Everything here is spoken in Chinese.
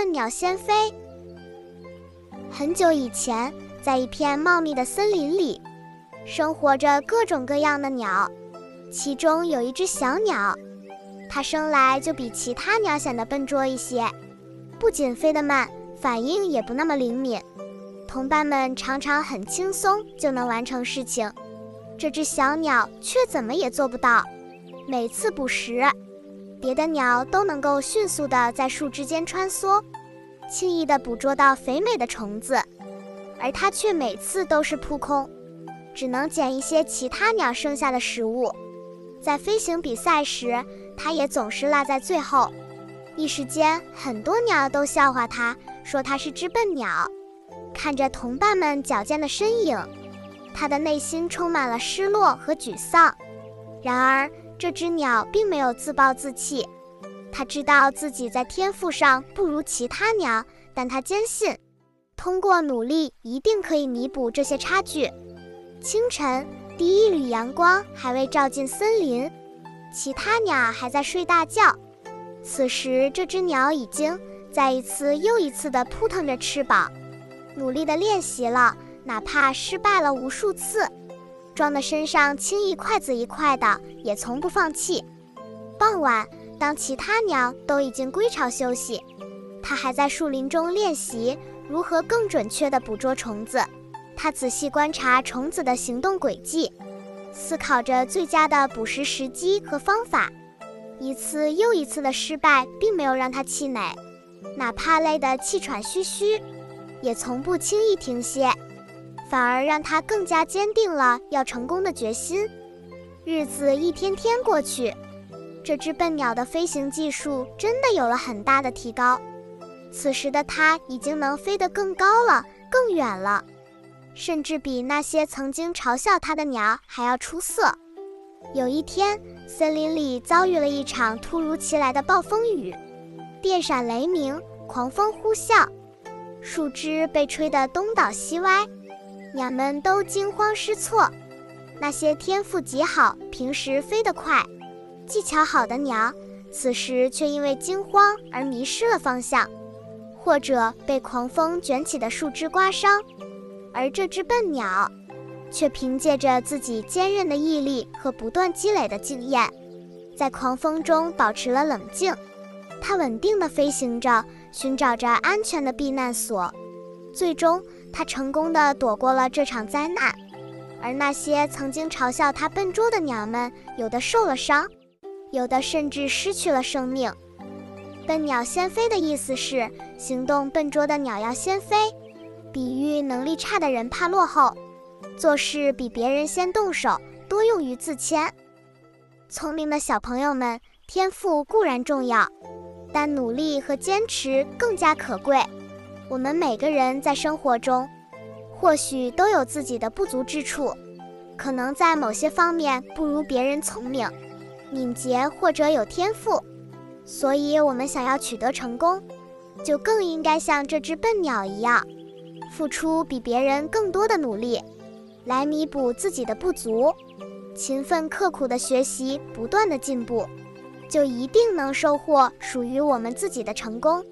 笨鸟先飞。很久以前，在一片茂密的森林里，生活着各种各样的鸟。其中有一只小鸟，它生来就比其他鸟显得笨拙一些，不仅飞得慢，反应也不那么灵敏。同伴们常常很轻松就能完成事情，这只小鸟却怎么也做不到。每次捕食，别的鸟都能够迅速地在树枝间穿梭，轻易地捕捉到肥美的虫子，而它却每次都是扑空，只能捡一些其他鸟剩下的食物。在飞行比赛时，它也总是落在最后。一时间，很多鸟都笑话它，说它是只笨鸟。看着同伴们矫健的身影，它的内心充满了失落和沮丧。然而，这只鸟并没有自暴自弃，它知道自己在天赋上不如其他鸟，但它坚信，通过努力一定可以弥补这些差距。清晨，第一缕阳光还未照进森林，其他鸟还在睡大觉。此时，这只鸟已经在一次又一次地扑腾着翅膀，努力地练习了，哪怕失败了无数次，装得身上轻一块子一块的，也从不放弃。傍晚，当其他鸟都已经归巢休息，它还在树林中练习如何更准确地捕捉虫子。它仔细观察虫子的行动轨迹，思考着最佳的捕食时机和方法。一次又一次的失败并没有让它气馁，哪怕累得气喘吁吁，也从不轻易停歇，反而让它更加坚定了要成功的决心。日子一天天过去，这只笨鸟的飞行技术真的有了很大的提高。此时的它已经能飞得更高了，更远了，甚至比那些曾经嘲笑它的鸟还要出色。有一天，森林里遭遇了一场突如其来的暴风雨，电闪雷鸣，狂风呼啸，树枝被吹得东倒西歪，鸟们都惊慌失措。那些天赋极好、平时飞得快、技巧好的鸟，此时却因为惊慌而迷失了方向，或者被狂风卷起的树枝刮伤。而这只笨鸟却凭借着自己坚韧的毅力和不断积累的经验，在狂风中保持了冷静。它稳定地飞行着，寻找着安全的避难所。最终，它成功地躲过了这场灾难。而那些曾经嘲笑它笨拙的鸟们，有的受了伤，有的甚至失去了生命。笨鸟先飞的意思是，行动笨拙的鸟要先飞，比喻能力差的人怕落后，做事比别人先动手，多用于自谦。聪明的小朋友们，天赋固然重要，但努力和坚持更加可贵。我们每个人在生活中，或许都有自己的不足之处，可能在某些方面不如别人聪明、敏捷或者有天赋。所以我们想要取得成功，就更应该像这只笨鸟一样，付出比别人更多的努力，来弥补自己的不足。勤奋刻苦的学习，不断的进步，就一定能收获属于我们自己的成功。